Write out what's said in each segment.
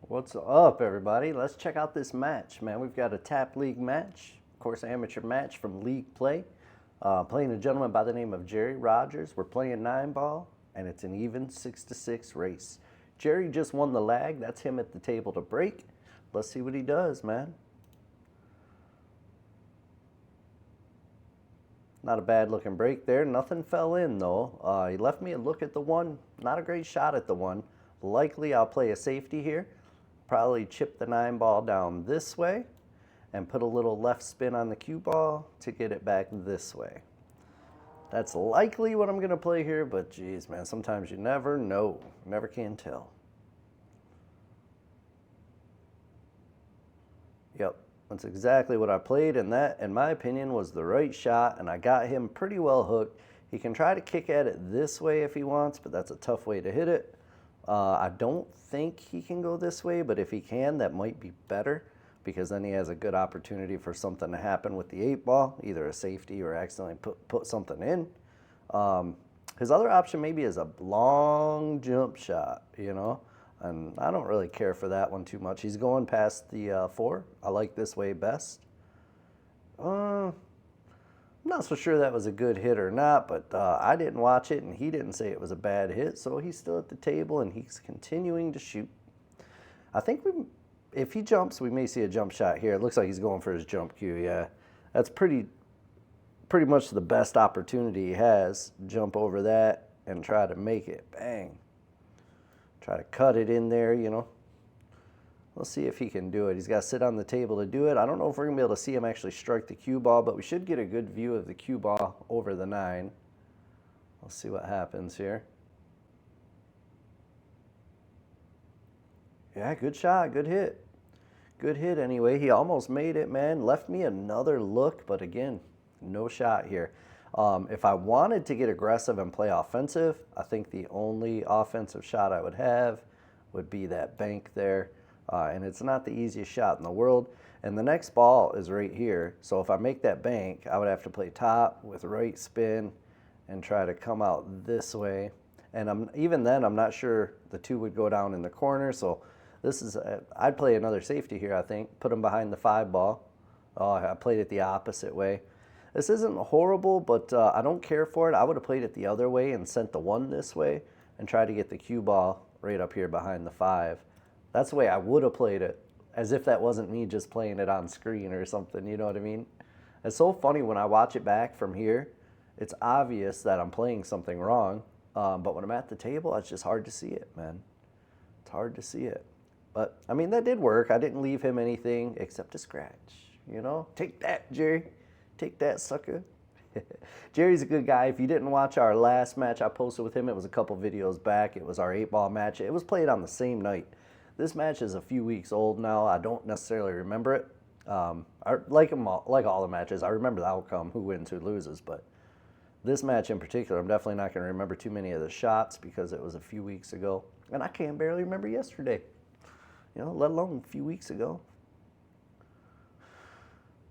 What's up, everybody? Let's check out this match, man. We've got a tap league match, of course, amateur match from League Play. Playing a gentleman by the name of Jerry Rogers. We're playing 9-ball, and it's an even 6-6 race. Jerry just won the lag. That's him at the table to break. Let's see what he does, man. Not a bad looking break there. Nothing fell in, though. He left me a look at the one. Not a great shot at the one. Likely I'll play a safety here. Probably chip the 9-ball down this way and put a little left spin on the cue ball to get it back this way. That's likely what I'm going to play here, but geez, man, sometimes you never know. Never can tell. Yep, that's exactly what I played, and that, in my opinion, was the right shot, and I got him pretty well hooked. He can try to kick at it this way if he wants, but that's a tough way to hit it. I don't think he can go this way, but if he can, that might be better because then he has a good opportunity for something to happen with the 8-ball, either a safety or accidentally put something in. His other option maybe is a long jump shot, you know, and I don't really care for that one too much. He's going past the 4. I like this way best. I'm not so sure that was a good hit or not, but I didn't watch it, and he didn't say it was a bad hit, so he's still at the table, and he's continuing to shoot. I think if he jumps, we may see a jump shot here. It looks like he's going for his jump cue, yeah. That's pretty much the best opportunity he has. Jump over that and try to make it. Bang. Try to cut it in there, you know. Let's see if he can do it. He's got to sit on the table to do it. I don't know if we're going to be able to see him actually strike the cue ball, but we should get a good view of the cue ball over the 9. Let's see what happens here. Yeah, good shot, good hit. Good hit anyway. He almost made it, man. Left me another look, but again, no shot here. If I wanted to get aggressive and play offensive, I think the only offensive shot I would have would be that bank there. And it's not the easiest shot in the world. And the next ball is right here. So if I make that bank, I would have to play top with right spin and try to come out this way. And even then, I'm not sure the 2 would go down in the corner. So this is, I'd play another safety here, I think. Put him behind the 5-ball. Oh, I played it the opposite way. This isn't horrible, but I don't care for it. I would have played it the other way and sent the 1 this way and tried to get the cue ball right up here behind the 5. That's the way I would have played it, as if that wasn't me just playing it on screen or something, you know what I mean? It's so funny when I watch it back from here, it's obvious that I'm playing something wrong, but when I'm at the table, it's just hard to see it, man. It's hard to see it. But, I mean, that did work. I didn't leave him anything except a scratch, you know? Take that, Jerry. Take that, sucker. Jerry's a good guy. If you didn't watch our last match I posted with him, it was a couple videos back. It was our 8-ball match. It was played on the same night. This match is a few weeks old now. I don't necessarily remember it. Like all the matches, I remember the outcome, who wins, who loses. But this match in particular, I'm definitely not going to remember too many of the shots because it was a few weeks ago. And I can't barely remember yesterday, you know, let alone a few weeks ago.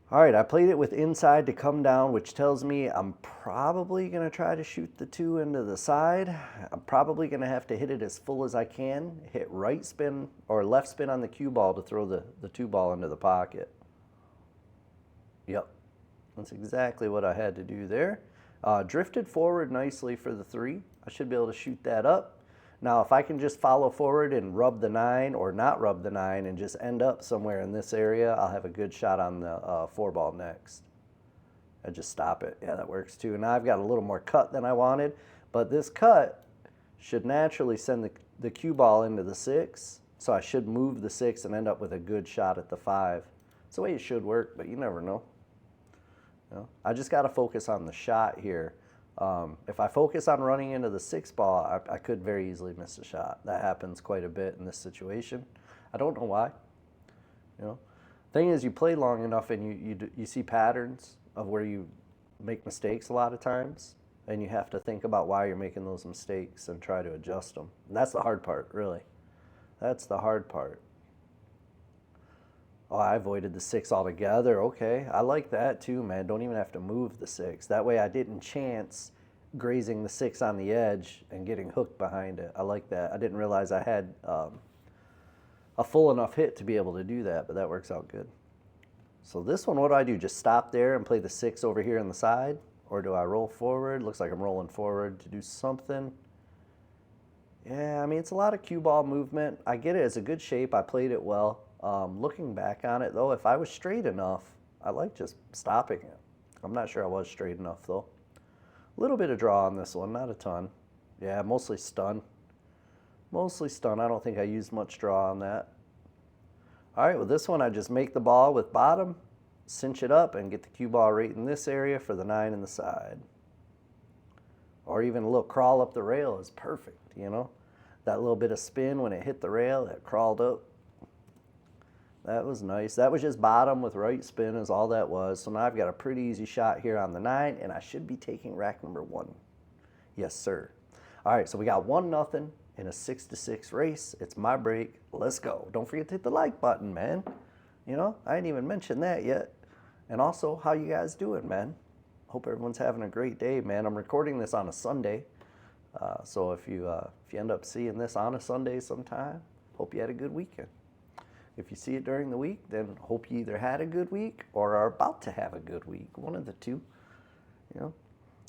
All right, I played it with inside to come down, which tells me I'm probably going to try to shoot the 2 into the side. I'm probably going to have to hit it as full as I can, hit right spin or left spin on the cue ball to throw the 2-ball into the pocket. Yep, that's exactly what I had to do there. Drifted forward nicely for the 3. I should be able to shoot that up. Now, if I can just follow forward and rub the 9 or not rub the 9 and just end up somewhere in this area, I'll have a good shot on the 4-ball next. I just stop it. Yeah, that works too. Now I've got a little more cut than I wanted, but this cut should naturally send the cue ball into the 6, so I should move the 6 and end up with a good shot at the 5. It's the way it should work, but you never know. You know, I just got to focus on the shot here. If I focus on running into the 6-ball, I could very easily miss a shot. That happens quite a bit in this situation. I don't know why. You know, thing is, you play long enough and you see patterns of where you make mistakes a lot of times, and you have to think about why you're making those mistakes and try to adjust them. And that's the hard part, really. That's the hard part. Oh, I avoided the 6 altogether. Okay, I like that too, man. Don't even have to move the 6. That way I didn't chance grazing the 6 on the edge and getting hooked behind it. I like that. I didn't realize I had a full enough hit to be able to do that, but that works out good. So this one, what do? Just stop there and play the 6 over here on the side? Or do I roll forward? Looks like I'm rolling forward to do something. Yeah, I mean, it's a lot of cue ball movement. I get it. It's a good shape. I played it well. Looking back on it, though, if I was straight enough, I like just stopping it. I'm not sure I was straight enough, though. A little bit of draw on this one, not a ton. Yeah, mostly stun. Mostly stun. I don't think I used much draw on that. All right, with this one, I just make the ball with bottom, cinch it up, and get the cue ball right in this area for the 9 in the side. Or even a little crawl up the rail is perfect, you know? That little bit of spin when it hit the rail, it crawled up. That was nice. That was just bottom with right spin is all that was. So now I've got a pretty easy shot here on the 9, and I should be taking rack number 1. Yes, sir. All right, so we got 1-0 in a 6-6 race. It's my break. Let's go. Don't forget to hit the like button, man. You know, I didn't even mention that yet. And also, how you guys doing, man? Hope everyone's having a great day, man. I'm recording this on a Sunday. So if you end up seeing this on a Sunday sometime, hope you had a good weekend. If you see it during the week, then hope you either had a good week or are about to have a good week. One of the two, you know.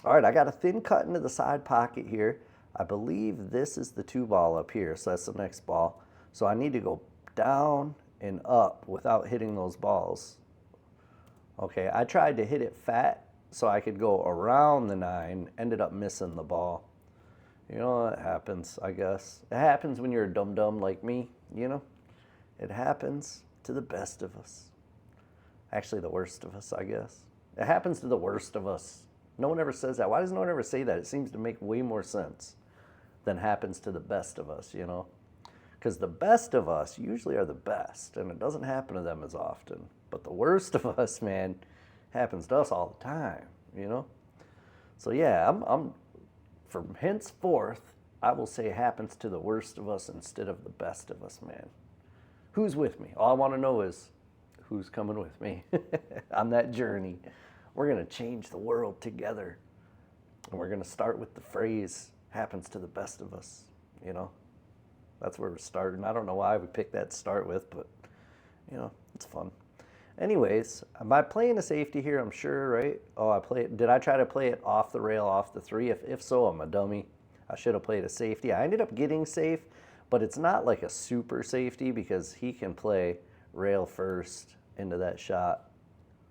All right, I got a thin cut into the side pocket here. I believe this is the 2 ball up here, so that's the next ball. So I need to go down and up without hitting those balls. Okay, I tried to hit it fat so I could go around the 9, ended up missing the ball. You know, it happens, I guess. It happens when you're a dum-dum like me, you know. It happens to the best of us. Actually, the worst of us, I guess. It happens to the worst of us. No one ever says that. Why does no one ever say that? It seems to make way more sense than happens to the best of us, you know? Because the best of us usually are the best, and it doesn't happen to them as often. But the worst of us, man, happens to us all the time, you know? So yeah, I'm from henceforth, I will say happens to the worst of us instead of the best of us, man. Who's with me? All I want to know is who's coming with me on that journey. We're going to change the world together. And we're going to start with the phrase, happens to the best of us, you know? That's where we're starting. I don't know why we picked that to start with, but, you know, it's fun. Anyways, am I playing a safety here? I'm sure, right? Oh, did I try to play it off the rail, off the 3? If so, I'm a dummy. I should have played a safety. I ended up getting safe, but it's not like a super safety because he can play rail first into that shot.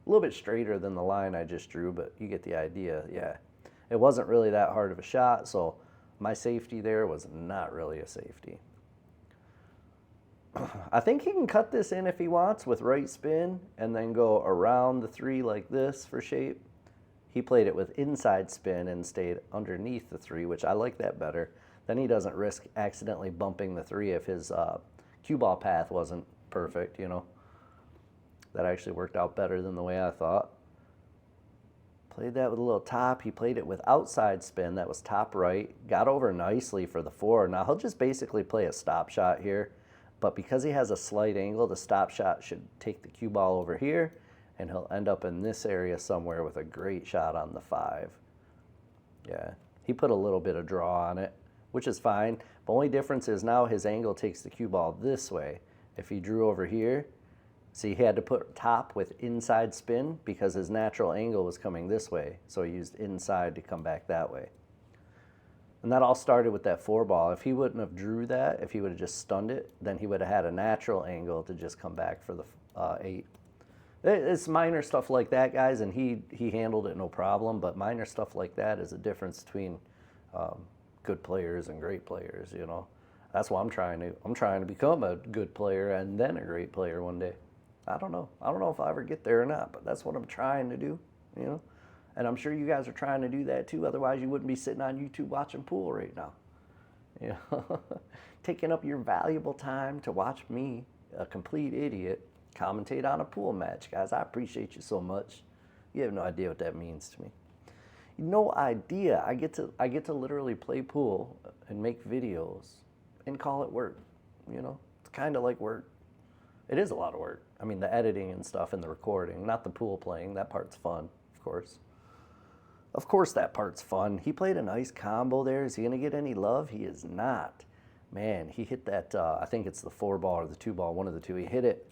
A little bit straighter than the line I just drew, but you get the idea, yeah. It wasn't really that hard of a shot, so my safety there was not really a safety. I think he can cut this in if he wants with right spin and then go around the 3 like this for shape. He played it with inside spin and stayed underneath the 3, which I like that better. Then he doesn't risk accidentally bumping the 3 if his cue ball path wasn't perfect, you know. That actually worked out better than the way I thought. Played that with a little top. He played it with outside spin. That was top right. Got over nicely for the 4. Now he'll just basically play a stop shot here. But because he has a slight angle, the stop shot should take the cue ball over here, and he'll end up in this area somewhere with a great shot on the 5. Yeah, he put a little bit of draw on it, which is fine. The only difference is now his angle takes the cue ball this way. If he drew over here, see, he had to put top with inside spin because his natural angle was coming this way. So he used inside to come back that way. And that all started with that 4 ball. If he wouldn't have drew that, if he would have just stunned it, then he would have had a natural angle to just come back for the 8. It's minor stuff like that, guys, and he handled it no problem. But minor stuff like that is a difference between good players and great players. You know, that's what I'm trying to become a good player and then a great player one day. I don't know if I'll ever get there or not, but that's what I'm trying to do. You know. And I'm sure you guys are trying to do that too. Otherwise, you wouldn't be sitting on YouTube watching pool right now. You know, taking up your valuable time to watch me, a complete idiot, commentate on a pool match. Guys, I appreciate you so much. You have no idea what that means to me. No idea. I get to literally play pool and make videos and call it work. You know, it's kind of like work. It is a lot of work. I mean, the editing and stuff and the recording, not the pool playing. That part's fun, of course. Of course that part's fun. He played a nice combo there. Is he going to get any love? He is not. Man, he hit that, I think it's the 4 ball or the 2 ball, one of the two. He hit it,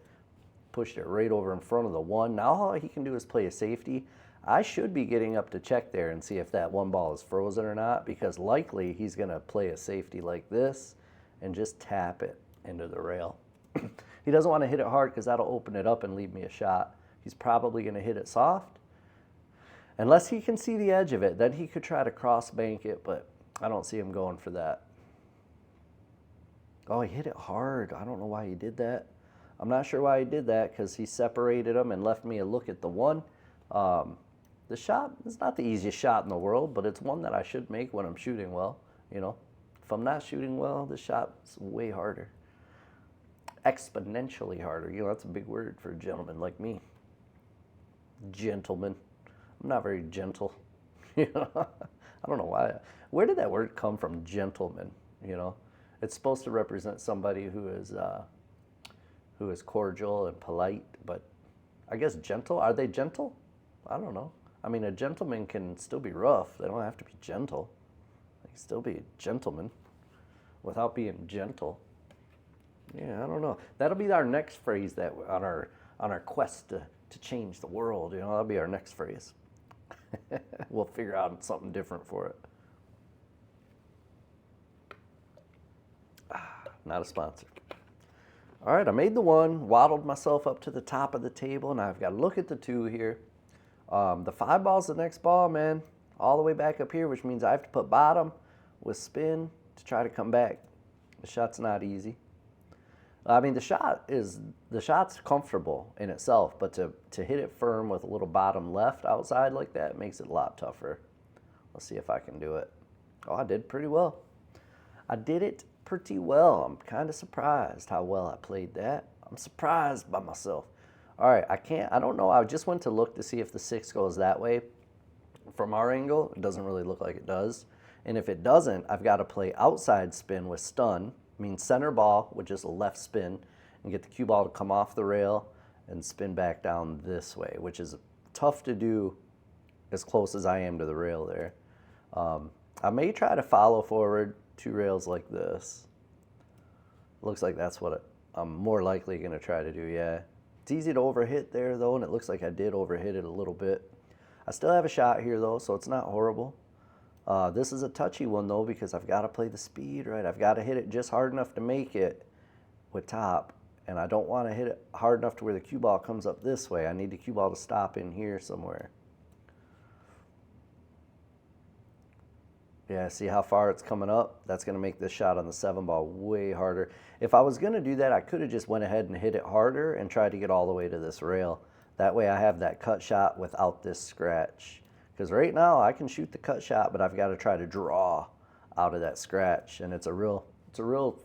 pushed it right over in front of the 1. Now all he can do is play a safety. I should be getting up to check there and see if that 1 ball is frozen or not, because likely he's going to play a safety like this and just tap it into the rail. He doesn't want to hit it hard because that'll open it up and leave me a shot. He's probably going to hit it soft. Unless he can see the edge of it, then he could try to cross bank it, but I don't see him going for that. Oh, he hit it hard. I don't know why he did that. I'm not sure why he did that, because he separated them and left me a look at the 1. The shot is not the easiest shot in the world, but it's one that I should make when I'm shooting well. You know, if I'm not shooting well, the shot's way harder. Exponentially harder. You know, that's a big word for a gentleman like me. Gentleman. I'm not very gentle. You know, I don't know why. Where did that word come from, gentleman? You know, it's supposed to represent somebody who is cordial and polite, but I guess gentle. Are they gentle? I don't know. I mean, a gentleman can still be rough. They don't have to be gentle. They can still be a gentleman without being gentle. Yeah, I don't know. That'll be our next phrase that on our quest to change the world. You know, that'll be our next phrase. We'll figure out something different for it. Not a sponsor. All right, I made the 1, waddled myself up to the top of the table, and I've got to look at the 2 here. The 5 ball's the next ball, man, all the way back up here, which means I have to put bottom with spin to try to come back. The shot's not easy. I mean, the shot's comfortable in itself, but to hit it firm with a little bottom left outside like that makes it a lot tougher. Let's see if I can do it. Oh, I did pretty well. I did it pretty well. I'm kind of surprised how well I played that. I'm surprised by myself. All right, I don't know. I just went to look to see if the 6 goes that way. From our angle, it doesn't really look like it does. And if it doesn't, I've got to play outside spin with stun. Means center ball with just a left spin and get the cue ball to come off the rail and spin back down this way, which is tough to do as close as I am to the rail there. I may try to follow forward 2 rails like this. Looks like that's what I'm more likely going to try to do, yeah. It's easy to overhit there, though, and it looks like I did overhit it a little bit. I still have a shot here, though, so it's not horrible. This is a touchy one, though, because I've got to play the speed right. I've got to hit it just hard enough to make it with top, and I don't want to hit it hard enough to where the cue ball comes up this way. I need the cue ball to stop in here somewhere. Yeah, see how far it's coming up? That's going to make this shot on the 7 ball way harder. If I was going to do that, I could have just went ahead and hit it harder and tried to get all the way to this rail. That way I have that cut shot without this scratch. Because right now I can shoot the cut shot, but I've got to try to draw out of that scratch, and it's a real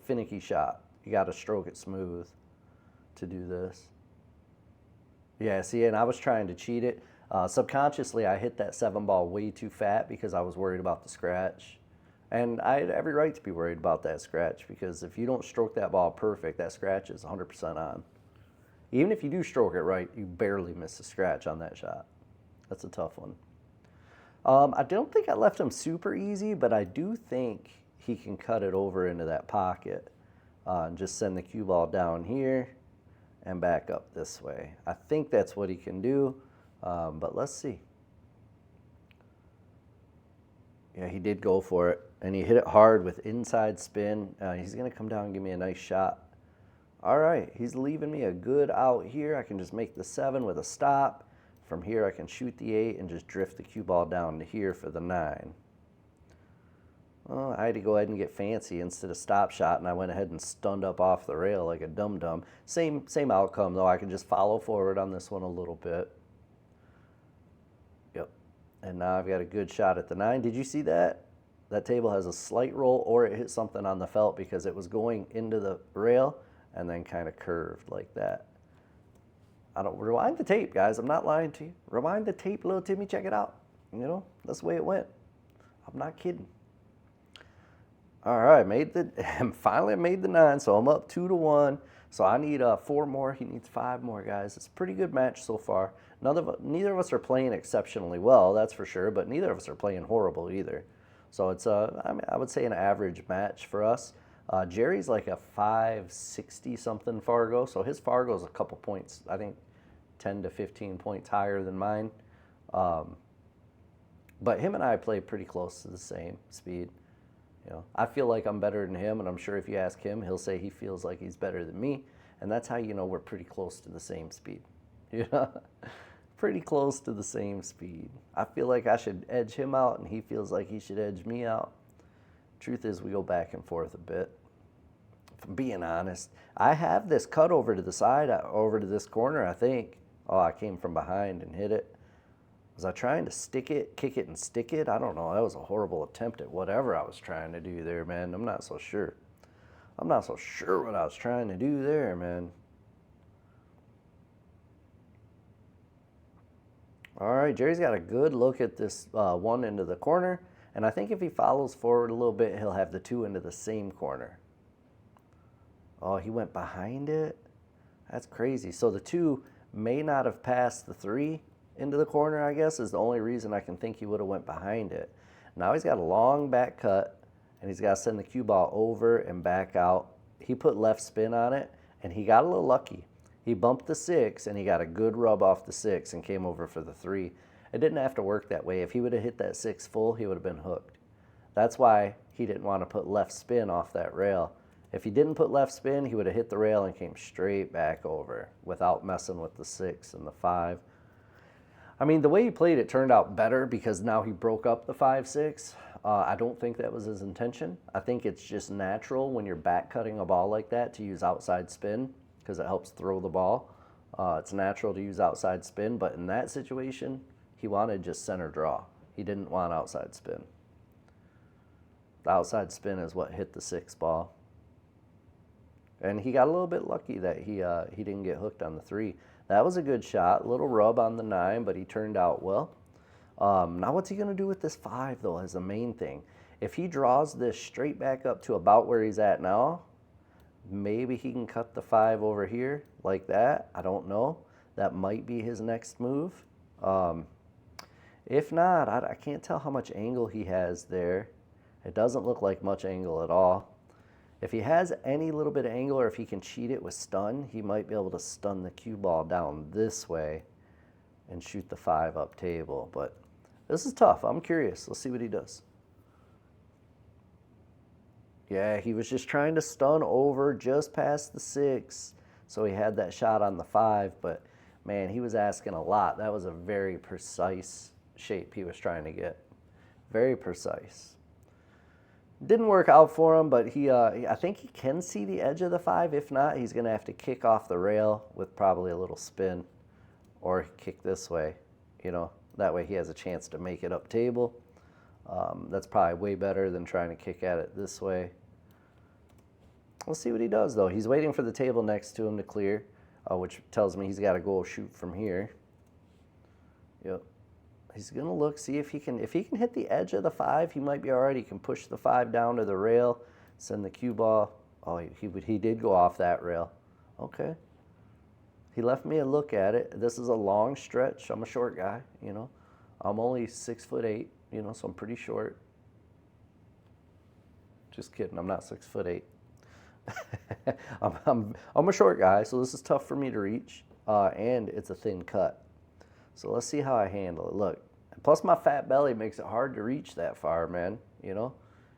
finicky shot. You got to stroke it smooth to do this. Yeah, see, and I was trying to cheat it. Subconsciously, I hit that 7 ball way too fat because I was worried about the scratch. And I had every right to be worried about that scratch, because if you don't stroke that ball perfect, that scratch is 100% on. Even if you do stroke it right, you barely miss a scratch on that shot. That's a tough one. I don't think I left him super easy, but I do think he can cut it over into that pocket and just send the cue ball down here and back up this way. I think that's what he can do, but let's see. Yeah, he did go for it, and he hit it hard with inside spin. He's going to come down and give me a nice shot. All right, he's leaving me a good out here. I can just make the 7 with a stop. From here, I can shoot the 8 and just drift the cue ball down to here for the 9. Well, I had to go ahead and get fancy instead of stop shot, and I went ahead and stunned up off the rail like a dum-dum. Same outcome, though. I can just follow forward on this one a little bit. Yep. And now I've got a good shot at the 9. Did you see that? That table has a slight roll, or it hit something on the felt because it was going into the rail and then kind of curved like that. I don't rewind the tape, guys. I'm not lying to you. Rewind the tape, little Timmy. Check it out. You know, that's the way it went. I'm not kidding. All right, finally I made the 9, so I'm up 2-1. So I need 4 more. He needs 5 more, guys. It's a pretty good match so far. Neither of us are playing exceptionally well, that's for sure, but neither of us are playing horrible either. So it's I would say an average match for us. Jerry's like a 560 something Fargo, so his Fargo's a couple points, I think 10 to 15 points higher than mine. But him and I play pretty close to the same speed. You know, I feel like I'm better than him, and I'm sure if you ask him, he'll say he feels like he's better than me, and that's how you know we're pretty close to the same speed. You know, pretty close to the same speed. I feel like I should edge him out, and he feels like he should edge me out. Truth is, we go back and forth a bit. If I'm being honest, I have this cut over to the side, over to this corner, I think. Oh, I came from behind and hit it. Was I trying to stick it, kick it, and stick it? I don't know. That was a horrible attempt at whatever I was trying to do there, man. I'm not so sure. I'm not so sure what I was trying to do there, man. All right, Jerry's got a good look at this one into the corner, and I think if he follows forward a little bit, he'll have the two into the same corner. Oh, he went behind it? That's crazy. So the two may not have passed the three into the corner, I guess, is the only reason I can think he would have went behind it. Now he's got a long back cut, and he's got to send the cue ball over and back out. He put left spin on it, and he got a little lucky. He bumped the six, and he got a good rub off the six and came over for the three. It didn't have to work that way. If he would have hit that six full, he would have been hooked. That's why he didn't want to put left spin off that rail. If he didn't put left spin, he would have hit the rail and came straight back over without messing with the six and the five. I mean, the way he played it turned out better because now he broke up the 5-6. I don't think that was his intention. I think it's just natural when you're back cutting a ball like that to use outside spin because it helps throw the ball. It's natural to use outside spin, but in that situation, he wanted just center draw. He didn't want outside spin. The outside spin is what hit the six ball. And he got a little bit lucky that he didn't get hooked on the three. That was a good shot, little rub on the 9, but he turned out well. Now what's he going to do with this 5, though, is the main thing. If he draws this straight back up to about where he's at now, maybe he can cut the 5 over here like that. I don't know. That might be his next move. If not, I can't tell how much angle he has there. It doesn't look like much angle at all. If he has any little bit of angle or if he can cheat it with stun, he might be able to stun the cue ball down this way and shoot the 5 up table. But this is tough. I'm curious. Let's see what he does. Yeah, he was just trying to stun over just past the 6. So he had that shot on the 5. But, man, he was asking a lot. That was a very precise shape he was trying to get. Very precise. Didn't work out for him, but I think he can see the edge of the 5. If not, he's going to have to kick off the rail with probably a little spin or kick this way. You know, that way he has a chance to make it up table. That's probably way better than trying to kick at it this way. We'll see what he does, though. He's waiting for the table next to him to clear, which tells me he's got to go shoot from here. Yep. He's going to look, see if he can hit the edge of the 5, he might be all right. He can push the 5 down to the rail, send the cue ball. Oh, he did go off that rail. Okay. He left me a look at it. This is a long stretch. I'm a short guy, you know. I'm only 6'8", you know, so I'm pretty short. Just kidding, I'm not 6'8". I'm a short guy, so this is tough for me to reach, and it's a thin cut. So let's see how I handle it. Look, plus my fat belly makes it hard to reach that far, man. You know,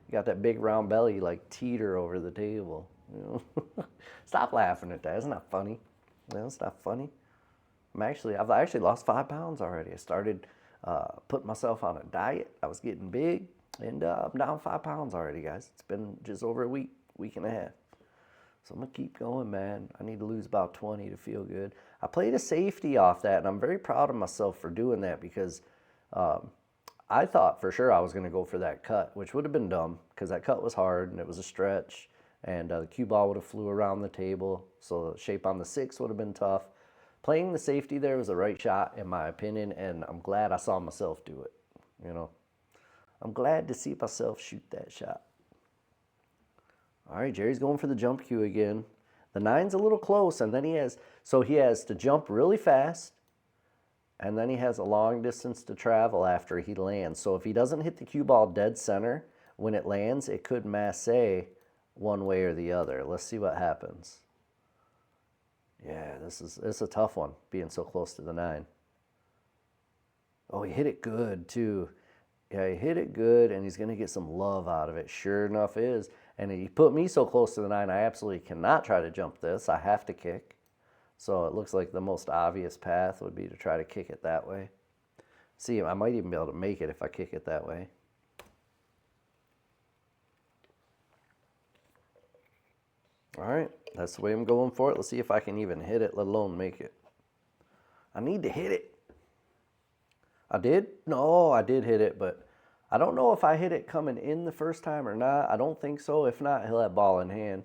you got that big round belly, you like teeter over the table. You know, stop laughing at that. Isn't that funny? No, it's not funny. I've actually lost 5 pounds already. I started putting myself on a diet. I was getting big, and I'm down 5 pounds already, guys. It's been just over a week and a half. So I'm going to keep going, man. I need to lose about 20 to feel good. I played a safety off that, and I'm very proud of myself for doing that because I thought for sure I was going to go for that cut, which would have been dumb because that cut was hard and it was a stretch, and the cue ball would have flew around the table, so the shape on the 6 would have been tough. Playing the safety there was the right shot, in my opinion, and I'm glad I saw myself do it. You know, I'm glad to see myself shoot that shot. All right, Jerry's going for the jump cue again. The 9's a little close, and then he has to jump really fast, and then he has a long distance to travel after he lands. So if he doesn't hit the cue ball dead center when it lands, it could masse one way or the other. Let's see what happens. Yeah, this is a tough one, being so close to the 9. Oh, he hit it good, too. Yeah, he hit it good, and he's going to get some love out of it. Sure enough is. And he put me so close to the 9, I absolutely cannot try to jump this. I have to kick. So it looks like the most obvious path would be to try to kick it that way. See, I might even be able to make it if I kick it that way. All right, that's the way I'm going for it. Let's see if I can even hit it, let alone make it. I need to hit it. I did? No, I did hit it, but I don't know if I hit it coming in the first time or not. I don't think so. If not, he'll have ball in hand.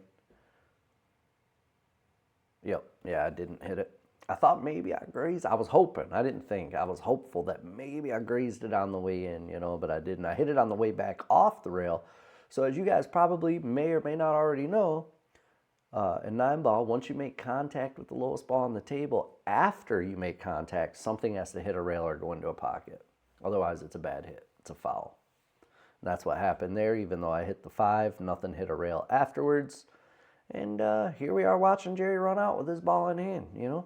Yep, yeah, I didn't hit it. I thought maybe I grazed. I was hoping. I didn't think. I was hopeful that maybe I grazed it on the way in, you know, but I didn't. I hit it on the way back off the rail. So as you guys probably may or may not already know, in 9-ball, once you make contact with the lowest ball on the table, after you make contact, something has to hit a rail or go into a pocket. Otherwise, it's a bad hit. It's a foul. And that's what happened there. Even though I hit the 5, nothing hit a rail afterwards. And here we are watching Jerry run out with his ball in hand, you know.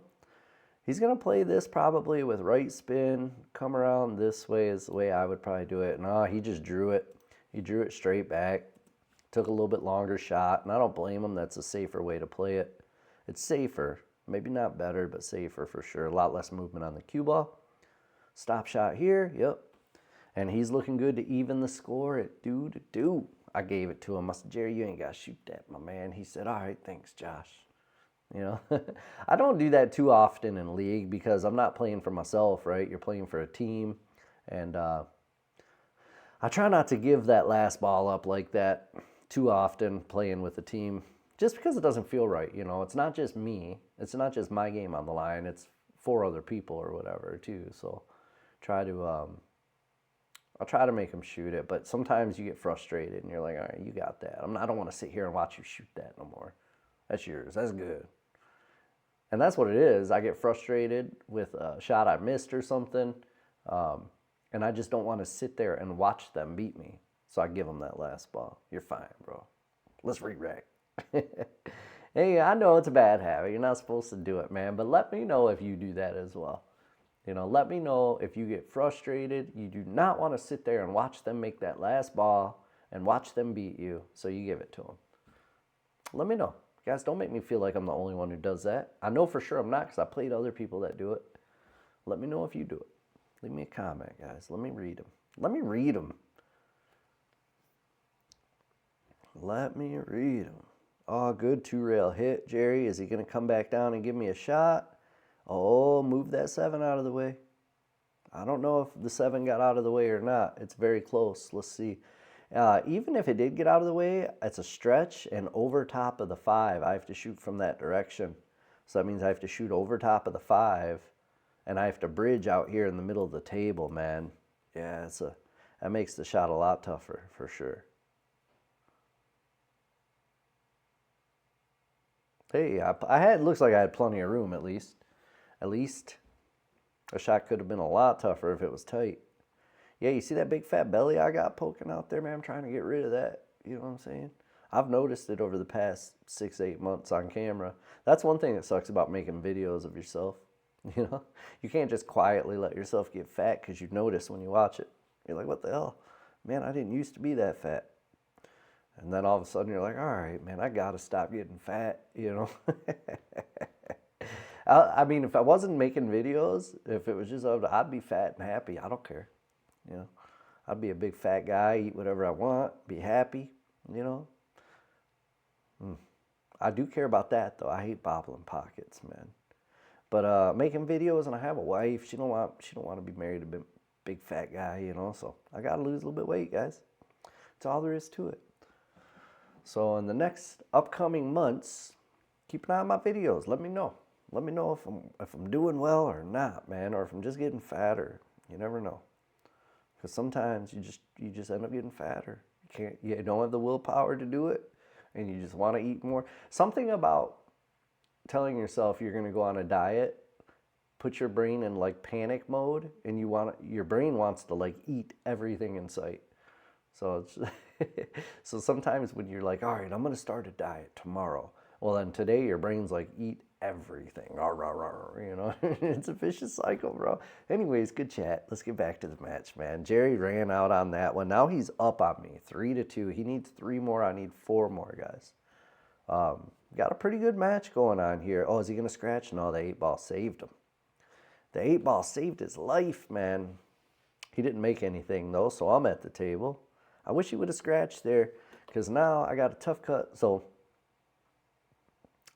He's going to play this probably with right spin, come around this way is the way I would probably do it. No, he just drew it. He drew it straight back. Took a little bit longer shot, and I don't blame him. That's a safer way to play it. It's safer. Maybe not better, but safer for sure. A lot less movement on the cue ball. Stop shot here. Yep. And he's looking good to even the score at 2-2. I gave it to him. I said, Jerry, you ain't got to shoot that, my man. He said, all right, thanks, Josh. You know, I don't do that too often in league because I'm not playing for myself, right? You're playing for a team. And I try not to give that last ball up like that too often playing with a team just because it doesn't feel right. You know, it's not just me. It's not just my game on the line. It's 4 other people or whatever too. So I'll try to make them shoot it, but sometimes you get frustrated and you're like, all right, you got that. I don't want to sit here and watch you shoot that no more. That's yours. That's good. And that's what it is. I get frustrated with a shot I missed or something, and I just don't want to sit there and watch them beat me. So I give them that last ball. You're fine, bro. Let's re-rack. Hey, I know it's a bad habit. You're not supposed to do it, man. But let me know if you do that as well. You know, let me know if you get frustrated. You do not want to sit there and watch them make that last ball and watch them beat you. So you give it to them. Let me know. Guys, don't make me feel like I'm the only one who does that. I know for sure I'm not because I played other people that do it. Let me know if you do it. Leave me a comment, guys. Let me read them. Let me read them. Let me read them. Oh, good 2-rail hit, Jerry. Is he going to come back down and give me a shot? Oh, move that 7 out of the way. I don't know if the 7 got out of the way or not. It's very close. Let's see. Even if it did get out of the way, it's a stretch, and over top of the 5, I have to shoot from that direction. So that means I have to shoot over top of the 5, and I have to bridge out here in the middle of the table, man. Yeah, that makes the shot a lot tougher, for sure. Hey, looks like I had plenty of room at least. At least a shot could have been a lot tougher if it was tight. Yeah, you see that big fat belly I got poking out there, man? I'm trying to get rid of that. You know what I'm saying? I've noticed it over the past 6-8 months on camera. That's one thing that sucks about making videos of yourself. You know, you can't just quietly let yourself get fat because you notice when you watch it. You're like, what the hell? Man, I didn't used to be that fat. And then all of a sudden you're like, all right, man, I got to stop getting fat, you know? I mean, if I wasn't making videos, if it was just, I'd be fat and happy. I don't care. You know, I'd be a big fat guy, eat whatever I want, be happy, you know. I do care about that, though. I hate bobbling pockets, man. But making videos, and I have a wife. She don't want to be married to a big fat guy, you know. So I got to lose a little bit of weight, guys. That's all there is to it. So in the next upcoming months, keep an eye on my videos. Let me know. Let me know if I'm doing well or not, man, or if I'm just getting fatter. You never know. Because sometimes you just end up getting fatter. You don't have the willpower to do it, and you just want to eat more. Something about telling yourself you're going to go on a diet, put your brain in like panic mode, and your brain wants to like eat everything in sight. So it's so sometimes when you're like, all right, I'm gonna start a diet tomorrow. Well, then today your brain's like, eat everything. You know, it's a vicious cycle, bro. Anyways, good chat. Let's get back to the match, man. Jerry ran out on that one. Now he's up on me, 3-2. He needs 3 more. I need 4 more, guys. Got a pretty good match going on here. Oh, is he gonna scratch? No, the 8-ball saved him. The 8-ball saved his life, man. He didn't make anything though, so I'm at the table. I wish he would have scratched there, because now I got a tough cut. So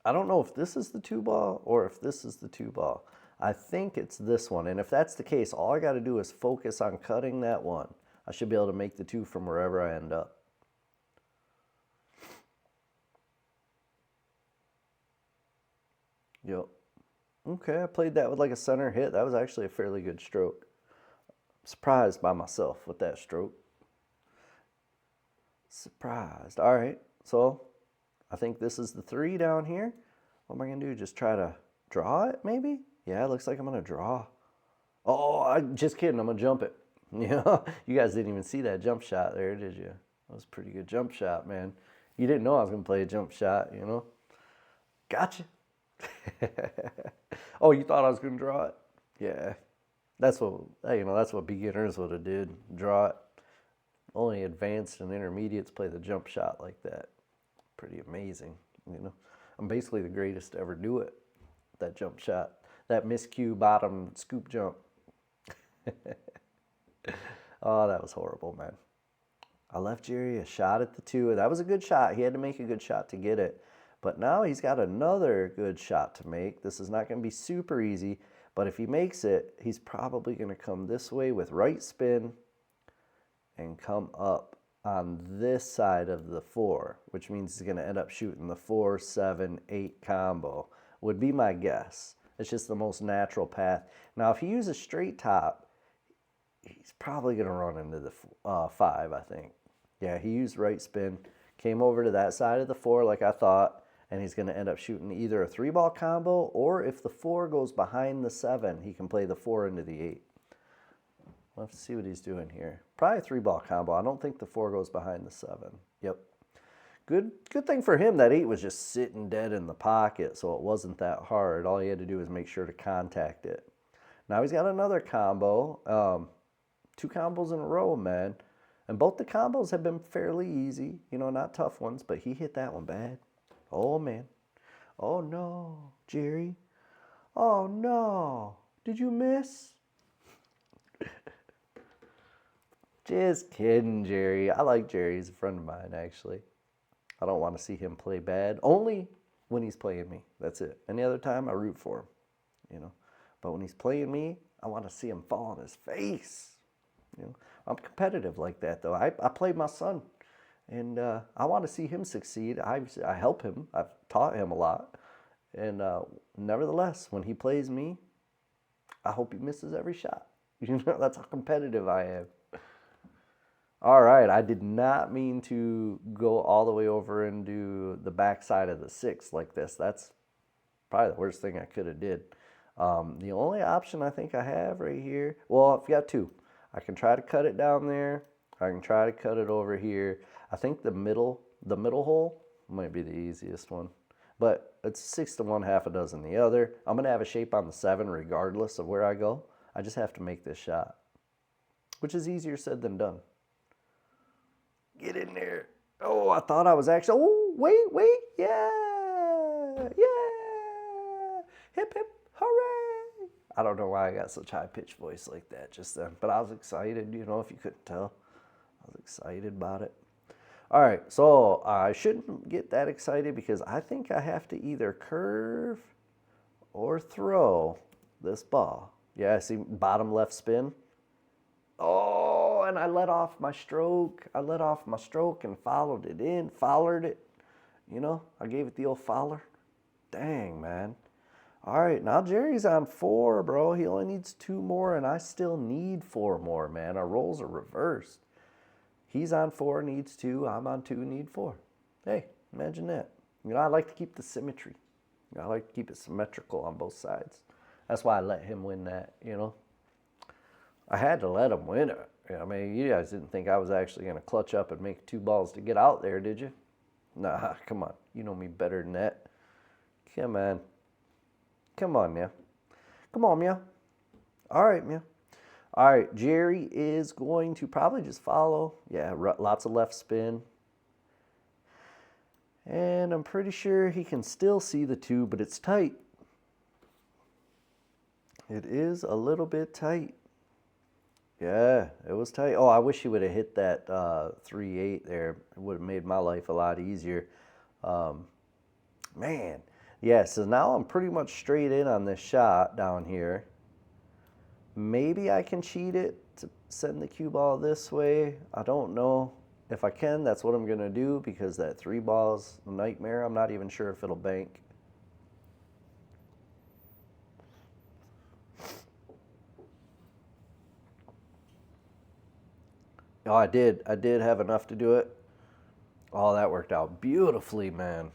I don't know if this is the 2-ball or if this is the 2-ball. I think it's this one. And if that's the case, all I got to do is focus on cutting that one. I should be able to make the 2 from wherever I end up. Yep. Okay, I played that with like a center hit. That was actually a fairly good stroke. Surprised by myself with that stroke. Surprised. All right, so I think this is the 3 down here. What am I going to do? Just try to draw it, maybe? Yeah, it looks like I'm going to draw. Oh, just kidding. I'm going to jump it. Yeah, you guys didn't even see that jump shot there, did you? That was a pretty good jump shot, man. You didn't know I was going to play a jump shot, you know? Gotcha. Oh, you thought I was going to draw it? Yeah. That's what, that's what beginners would have did. Draw it. Only advanced and intermediates play the jump shot like that. Pretty amazing, you know. I'm basically the greatest to ever do it. That jump shot. That miscue bottom scoop jump. Oh, that was horrible, man. I left Jerry a shot at the 2. That was a good shot. He had to make a good shot to get it. But now he's got another good shot to make. This is not going to be super easy. But if he makes it, he's probably going to come this way with right spin and come up on this side of the 4, which means he's going to end up shooting the 4, 7, 8 combo, would be my guess. It's just the most natural path. Now, if he uses straight top, he's probably going to run into the 5, I think. Yeah, he used right spin, came over to that side of the 4 like I thought, and he's going to end up shooting either a 3-ball combo, or if the 4 goes behind the 7, he can play the 4 into the 8. We'll have to see what he's doing here. Probably a 3-ball combo. I don't think the 4 goes behind the 7. Yep. Good thing for him, that 8 was just sitting dead in the pocket, so it wasn't that hard. All he had to do was make sure to contact it. Now he's got another combo. 2 combos in a row, man. And both the combos have been fairly easy. You know, not tough ones, but he hit that one bad. Oh, man. Oh, no, Jerry. Oh, no. Did you miss? Just kidding, Jerry. I like Jerry. He's a friend of mine, actually. I don't want to see him play bad. Only when he's playing me. That's it. Any other time, I root for him, you know. But when he's playing me, I want to see him fall on his face. You know, I'm competitive like that, though. I play my son, and I want to see him succeed. I help him. I've taught him a lot. And nevertheless, when he plays me, I hope he misses every shot. You know, that's how competitive I am. All right, I did not mean to go all the way over and do the backside of the 6 like this. That's probably the worst thing I could have did. The only option I think I have right here, well, I've got 2. I can try to cut it down there. I can try to cut it over here. I think the middle hole might be the easiest one. But it's 6 to 1, half a dozen the other. I'm going to have a shape on the 7 regardless of where I go. I just have to make this shot, which is easier said than done. Get in there. Oh, I thought I was actually, oh, wait, yeah, hip, hip, hooray. I don't know why I got such high-pitched voice like that just then, but I was excited, you know, if you couldn't tell. I was excited about it. All right, so I shouldn't get that excited because I think I have to either curve or throw this ball. Yeah, see bottom left spin. Oh, and I let off my stroke. I let off my stroke and followed it in, follered it. You know, I gave it the old foller. Dang, man. All right, now Jerry's on 4, bro. He only needs 2 more, and I still need 4 more, man. Our roles are reversed. He's on 4, needs 2. I'm on 2, need 4. Hey, imagine that. You know, I like to keep the symmetry. You know, I like to keep it symmetrical on both sides. That's why I let him win that, you know. I had to let him win it. Yeah, I mean, you guys didn't think I was actually going to clutch up and make 2 balls to get out there, did you? Nah, come on. You know me better than that. Come on. Come on, Mia. Come on, Mia. All right, Mia. All right, Jerry is going to probably just follow. Yeah, lots of left spin. And I'm pretty sure he can still see the 2, but it's tight. It is a little bit tight. Yeah, it was tight. Oh, I wish he would have hit that 3-8 there. It would have made my life a lot easier. Man. Yeah, so now I'm pretty much straight in on this shot down here. Maybe I can cheat it to send the cue ball this way. I don't know. If I can, that's what I'm going to do because that 3 ball's a nightmare. I'm not even sure if it'll bank. Oh, I did have enough to do it. Oh, that worked out beautifully, man.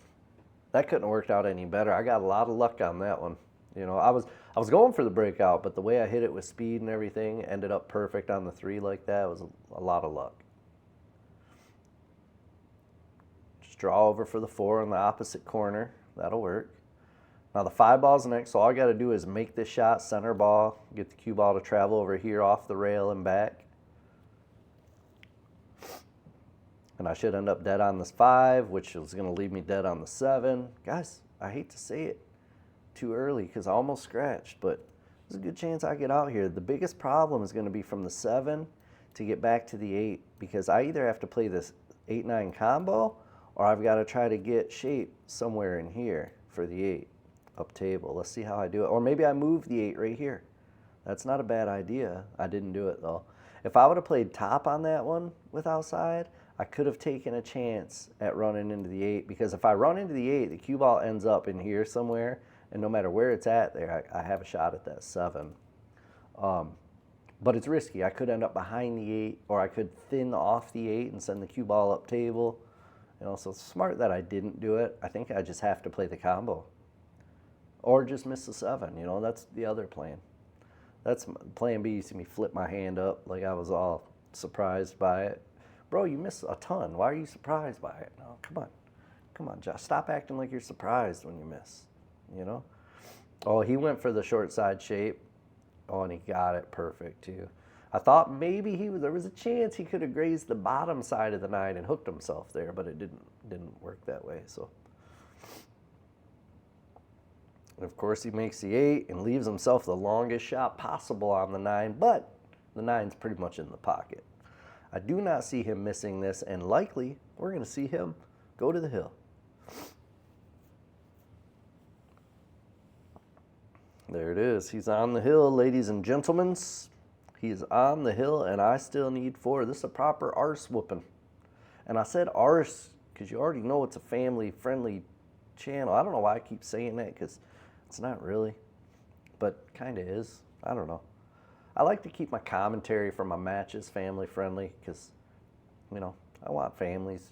That couldn't have worked out any better. I got a lot of luck on that one. You know, I was going for the breakout, but the way I hit it with speed and everything ended up perfect on the 3 like that. It was a lot of luck. Just draw over for the 4 in the opposite corner. That'll work. Now the 5 ball's next, so all I got to do is make this shot, center ball, get the cue ball to travel over here off the rail and back. And I should end up dead on this 5, which is going to leave me dead on the 7. Guys, I hate to say it too early because I almost scratched, but there's a good chance I get out here. The biggest problem is going to be from the 7 to get back to the 8 because I either have to play this 8-9 combo or I've got to try to get shape somewhere in here for the 8 up table. Let's see how I do it. Or maybe I move the 8 right here. That's not a bad idea. I didn't do it though. If I would have played top on that one with outside, I could have taken a chance at running into the 8 because if I run into the 8, the cue ball ends up in here somewhere, and no matter where it's at there, I have a shot at that 7. But it's risky. I could end up behind the 8, or I could thin off the 8 and send the cue ball up table. You know, so it's smart that I didn't do it. I think I just have to play the combo, or just miss the 7. You know, that's the other plan. That's plan B. You see me flip my hand up like I was all surprised by it. Bro, you miss a ton. Why are you surprised by it? No, come on. Come on, Josh. Stop acting like you're surprised when you miss, you know? Oh, he went for the short side shape. Oh, and he got it perfect, too. I thought maybe there was a chance he could have grazed the bottom side of the 9 and hooked himself there, but it didn't work that way, so. And of course, he makes the 8 and leaves himself the longest shot possible on the 9, but the 9's pretty much in the pocket. I do not see him missing this, and likely we're going to see him go to the hill. There it is. He's on the hill, ladies and gentlemen. He's on the hill, and I still need 4. This is a proper arse whooping. And I said arse because you already know it's a family-friendly channel. I don't know why I keep saying that because it's not really, but kind of is. I don't know. I like to keep my commentary for my matches family friendly because, you know, I want families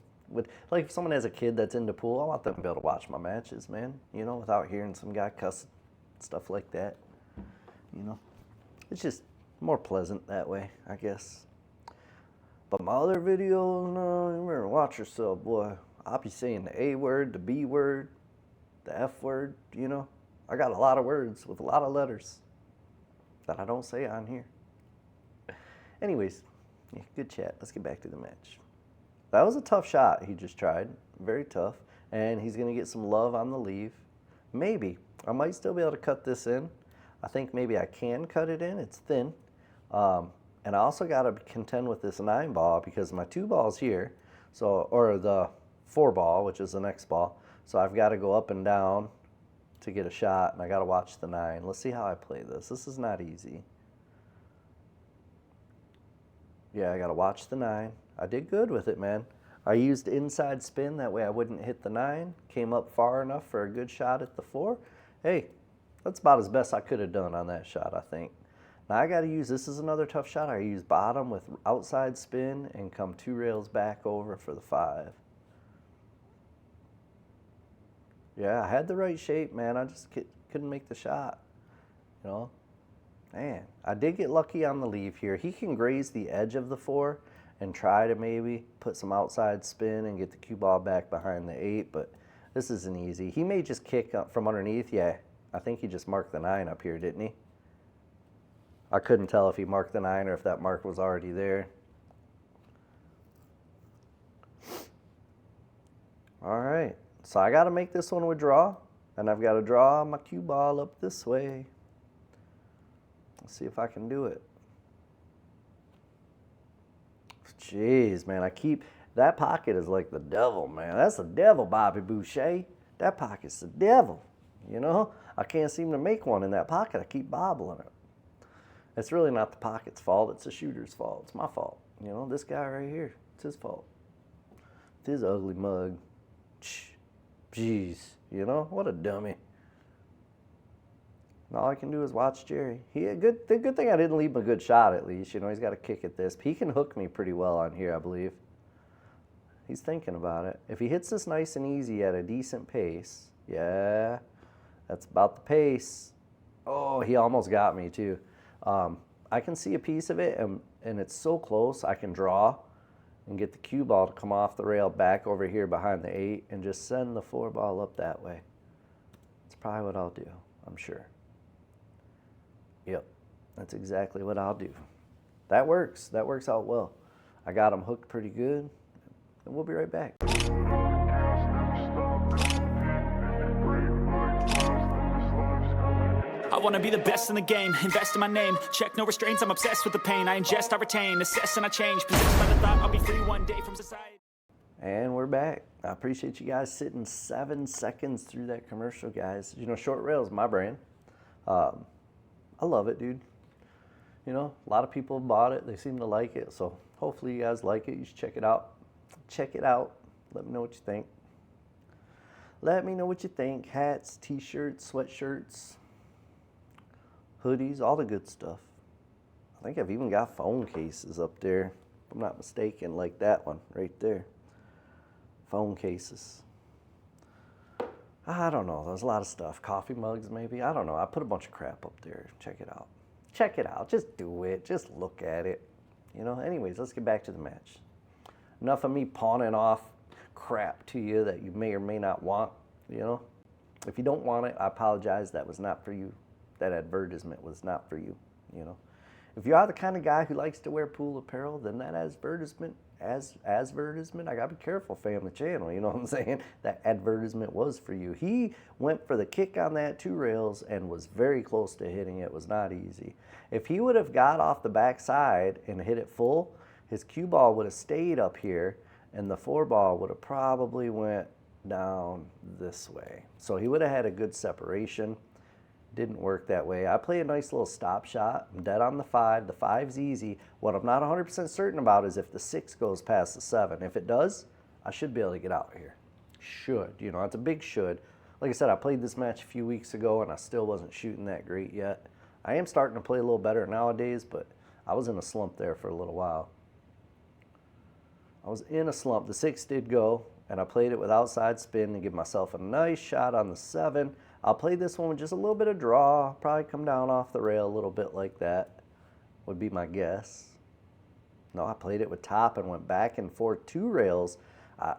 like if someone has a kid that's into pool, I want them to be able to watch my matches, man. You know, without hearing some guy cuss, stuff like that. You know, it's just more pleasant that way, I guess. But my other videos, no, you better watch yourself, boy. I'll be saying the A word, the B word, the F word. You know, I got a lot of words with a lot of letters that I don't say on here. Anyways, yeah, good chat. Let's get back to the match. That was a tough shot he just tried. Very tough. And he's going to get some love on the leave. Maybe. I might still be able to cut this in. I think maybe I can cut it in. It's thin. And I also got to contend with this 9 ball because my 2 ball's here. So, or the 4 ball, which is the next ball. So I've got to go up and down to get a shot, and I got to watch the 9. Let's see how I play this. This is not easy. Yeah, I got to watch the 9. I did good with it, man. I used inside spin. That way I wouldn't hit the 9. Came up far enough for a good shot at the 4. Hey, that's about as best I could have done on that shot, I think. Now I got to use, this is another tough shot. I use bottom with outside spin and come 2 rails back over for the 5. Yeah, I had the right shape, man. I just couldn't make the shot, you know. Man, I did get lucky on the leave here. He can graze the edge of the 4 and try to maybe put some outside spin and get the cue ball back behind the 8, but this isn't easy. He may just kick up from underneath. Yeah, I think he just marked the 9 up here, didn't he? I couldn't tell if he marked the 9 or if that mark was already there. All right, so I got to make this one withdraw, and I've got to draw my cue ball up this way. Let's see if I can do it. Jeez, man, that pocket is like the devil, man. That's the devil, Bobby Boucher. That pocket's the devil, you know? I can't seem to make one in that pocket. I keep bobbling it. It's really not the pocket's fault. It's the shooter's fault. It's my fault. You know, this guy right here, it's his fault. It's his ugly mug. Jeez, you know, what a dummy. And all I can do is watch Jerry. The good thing I didn't leave him a good shot at least. You know, he's got a kick at this. He can hook me pretty well on here, I believe. He's thinking about it. If he hits this nice and easy at a decent pace, yeah, that's about the pace. Oh, he almost got me too. I can see a piece of it, and it's so close, I can draw and get the cue ball to come off the rail back over here behind the 8 and just send the 4 ball up that way. That's probably what I'll do, I'm sure. Yep, that's exactly what I'll do. That works. That works out well. I got him hooked pretty good, and we'll be right back. I wanna be the best in the game, invest in my name, check no restraints, I'm obsessed with the pain, I ingest, I retain, assess and I change, possessed by the thought I'll be free one day from society. And we're back. I appreciate you guys sitting 7 seconds through that commercial, guys. You know, short rail's my brand. I love it, dude. You know, a lot of people bought it, they seem to like it, so hopefully you guys like it. You should check it out. Check it out. Let me know what you think. Let me know what you think. Hats, t-shirts, sweatshirts, hoodies, all the good stuff. I think I've even got phone cases up there, if I'm not mistaken, like that one right there. Phone cases. I don't know. There's a lot of stuff. Coffee mugs, maybe. I don't know. I put a bunch of crap up there. Check it out. Check it out. Just do it. Just look at it. You know, anyways, let's get back to the match. Enough of me pawning off crap to you that you may or may not want, you know. If you don't want it, I apologize. That was not for you. That advertisement was not for you, you know. If you are the kind of guy who likes to wear pool apparel, then that advertisement, I gotta be careful, family channel, you know what I'm saying? That advertisement was for you. He went for the kick on that 2 rails and was very close to hitting it. It was not easy. If he would have got off the backside and hit it full, his cue ball would have stayed up here and the 4 ball would have probably went down this way. So he would have had a good separation. Didn't work that way. I play a nice little stop shot. I'm dead on the 5. The 5's easy. What I'm not 100% certain about is if the 6 goes past the 7. If it does, I should be able to get out here. Should. You know, it's a big should. Like I said, I played this match a few weeks ago and I still wasn't shooting that great yet. I am starting to play a little better nowadays, but I was in a slump there for a little while. I was in a slump. The 6 did go, and I played it with outside spin to give myself a nice shot on the 7. I'll play this one with just a little bit of draw, probably come down off the rail a little bit like that, would be my guess. No, I played it with top and went back and forth 2 rails. I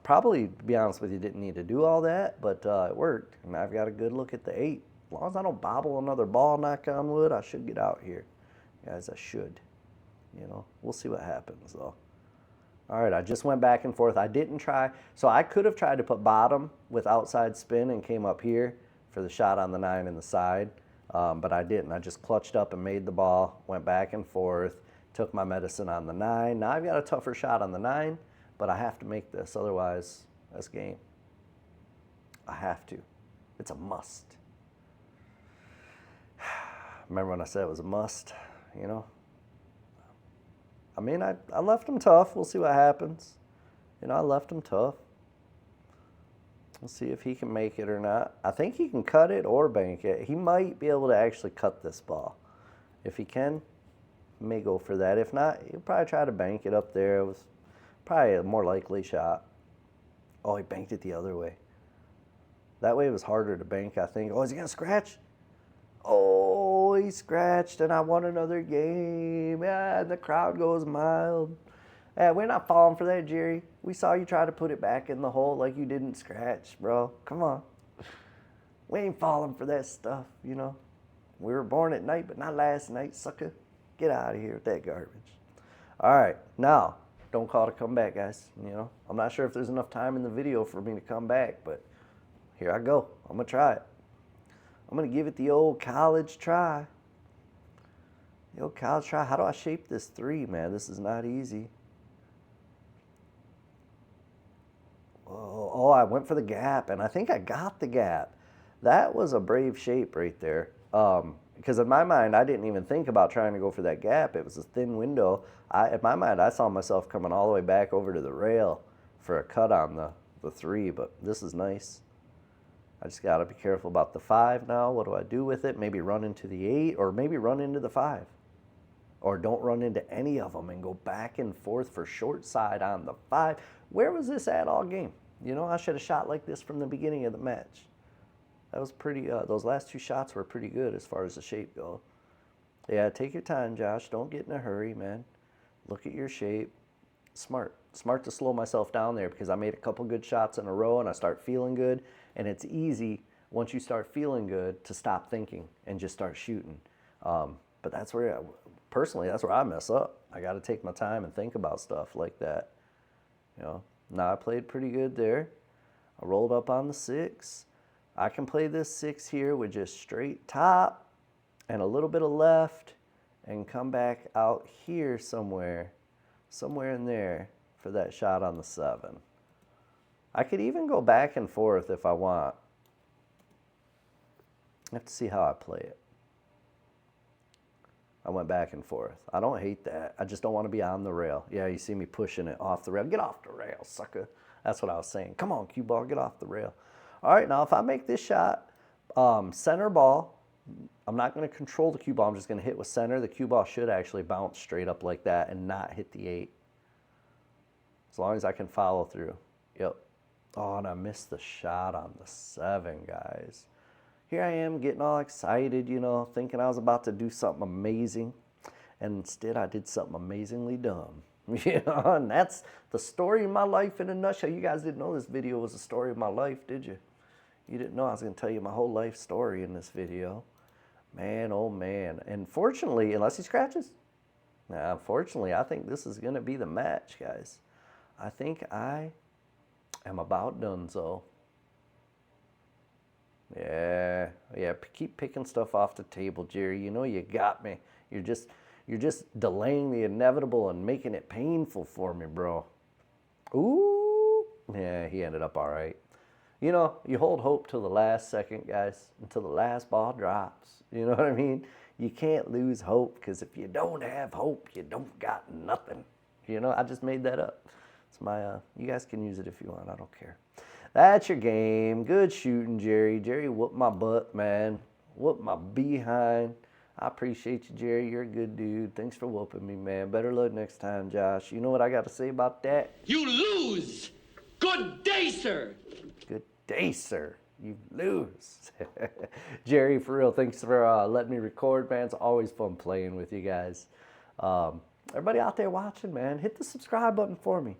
probably, to be honest with you, didn't need to do all that, but it worked. And I've got a good look at the 8. As long as I don't bobble another ball, knock on wood, I should get out here. Guys, I should. You know, we'll see what happens though. All right, I just went back and forth. I didn't try, so I could have tried to put bottom with outside spin and came up here for the shot on the 9 in the side, but I didn't. I just clutched up and made the ball, went back and forth, took my medicine on the 9. Now I've got a tougher shot on the 9, but I have to make this, otherwise that's game. I have to. It's a must. Remember when I said it was a must, you know? I mean, I left him tough. We'll see what happens. You know, I left him tough. We'll see if he can make it or not. I think he can cut it or bank it. He might be able to actually cut this ball. If he can, he may go for that. If not, he'll probably try to bank it up there. It was probably a more likely shot. Oh, he banked it the other way. That way it was harder to bank, I think. Oh, is he going to scratch? Oh, he scratched and I won another game. Yeah, and the crowd goes mild. Yeah, we're not falling for that, Jerry. We saw you try to put it back in the hole like you didn't scratch, bro. Come on. We ain't falling for that stuff, you know. We were born at night, but not last night, sucker. Get out of here with that garbage. All right, now, don't call it a comeback, guys. You know, I'm not sure if there's enough time in the video for me to come back, but here I go. I'm going to try it. I'm going to give it the old college try. The old college try. How do I shape this 3, man? This is not easy. Oh, I went for the gap, and I think I got the gap. That was a brave shape right there. Because in my mind, I didn't even think about trying to go for that gap. It was a thin window. In my mind, I saw myself coming all the way back over to the rail for a cut on the 3, but this is nice. I just got to be careful about the 5 now. What do I do with it? Maybe run into the 8, or maybe run into the 5. Or don't run into any of them and go back and forth for short side on the 5. Where was this at all game? You know, I should have shot like this from the beginning of the match. That was pretty, those last 2 shots were pretty good as far as the shape go. Yeah, take your time, Josh. Don't get in a hurry, man. Look at your shape. Smart to slow myself down there because I made a couple good shots in a row and I start feeling good. And it's easy once you start feeling good to stop thinking and just start shooting. But that's where, personally, that's where I mess up. I got to take my time and think about stuff like that. You know, now I played pretty good there. I rolled up on the 6. I can play this 6 here with just straight top and a little bit of left and come back out here somewhere in there for that shot on the 7. I could even go back and forth if I want. I have to see how I play it. I went back and forth. I don't hate that. I just don't want to be on the rail. Yeah, you see me pushing it off the rail. Get off the rail, sucker. That's what I was saying. Come on, cue ball, get off the rail. All right, now if I make this shot, center ball, I'm not going to control the cue ball. I'm just going to hit with center. The cue ball should actually bounce straight up like that and not hit the 8. As long as I can follow through. Yep. Oh, and I missed the shot on the 7, guys. Here I am getting all excited, you know, thinking I was about to do something amazing. And instead, I did something amazingly dumb. You know, and that's the story of my life in a nutshell. You guys didn't know this video was the story of my life, did you? You didn't know I was going to tell you my whole life story in this video. Man, oh man. And fortunately, unless he scratches, unfortunately, I think this is going to be the match, guys. I think I am about done, so. Yeah, keep picking stuff off the table, Jerry. You know you got me. You're just delaying the inevitable and making it painful for me, bro. Ooh, yeah, he ended up all right. You know, you hold hope till the last second, guys, until the last ball drops. You know what I mean? You can't lose hope, because if you don't have hope, you don't got nothing. You know, I just made that up. It's my, you guys can use it if you want. I don't care. That's your game. Good shooting, Jerry. Jerry whooped my butt, man. Whooped my behind. I appreciate you, Jerry. You're a good dude. Thanks for whooping me, man. Better luck next time, Josh. You know what I got to say about that? You lose! Good day, sir! Good day, sir. You lose. Jerry, for real, thanks for letting me record, man. It's always fun playing with you guys. Everybody out there watching, man, hit the subscribe button for me.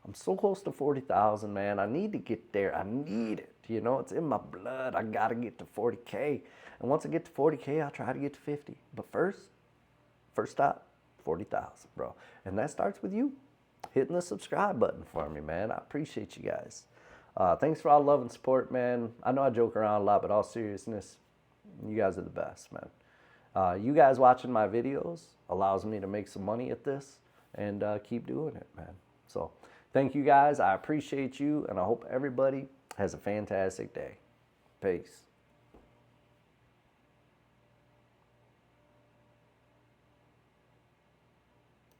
I'm so close to 40,000, man. I need to get there. I need it. You know, it's in my blood. I got to get to 40K. And once I get to 40K, I'll try to get to 50. But first stop, 40,000, bro. And that starts with you hitting the subscribe button for me, man. I appreciate you guys. Thanks for all the love and support, man. I know I joke around a lot, but all seriousness, you guys are the best, man. You guys watching my videos allows me to make some money at this and keep doing it, man. So thank you guys. I appreciate you, and I hope everybody has a fantastic day. Peace.